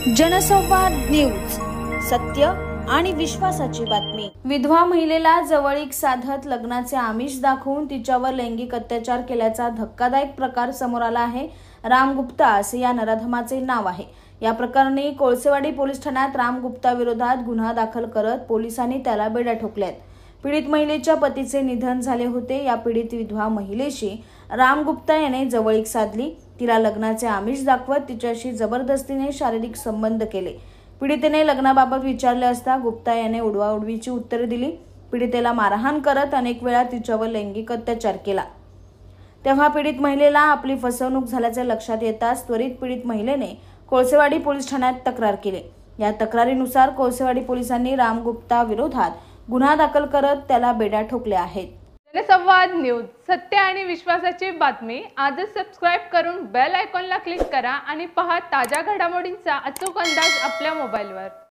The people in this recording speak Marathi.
जनसंवाद न्यूज, सत्य आणि विश्वासाची बातमी। विधवा महिलेला जवळीक साधत लग्नाचे आमिष दाखवून तिच्यावर लैंगिक अत्याचार केल्याचा धक्कादायक प्रकार समोर आला आहे। राम गुप्ता असे या नराधमाचे नाव आहे। या प्रकरणी कोळसेवाडी पोलीस ठाण्यात राम गुप्ता विरोधात गुन्हा दाखल करत पोलिसांनी त्याला बेड्या ठोकल्यात। पीडित महिलेच्या पतीचे निधन झाले होते। या पीडित विधवा महिलेशी राम गुप्ता याने जवळीक साधली। तिला लग्नाचे आमिष दाखवत तिच्याशी जबरदस्तीने शारीरिक संबंध केले। पीडितेने लग्नाबाबत विचारले असता गुप्ता याने उडवाउडवीची उत्तरे दिली। पीडितेला मारहाण करत अनेक वेळा तिच्यावर लैंगिक अत्याचार केला। तेव्हा पीडित महिलेला आपली फसवणूक झाल्याचे लक्षात येताच त्वरित पीडित महिलेने कोळसेवाडी पोलीस ठाण्यात तक्रार केली। या तक्रारीनुसार कोळसेवाडी पोलिसांनी राम गुप्ता विरोधात गुन्हा दाखल करत त्याला बेड्या ठोकल्या आहेत। जनसंवाद न्यूज, सत्य आणि विश्वासाची बातमी। आजच सबस्क्राइब करून बेल आयकॉनला क्लिक करा आणि पहा ताज्या घडामोडींचा अचूक अंदाज आपल्या मोबाईलवर।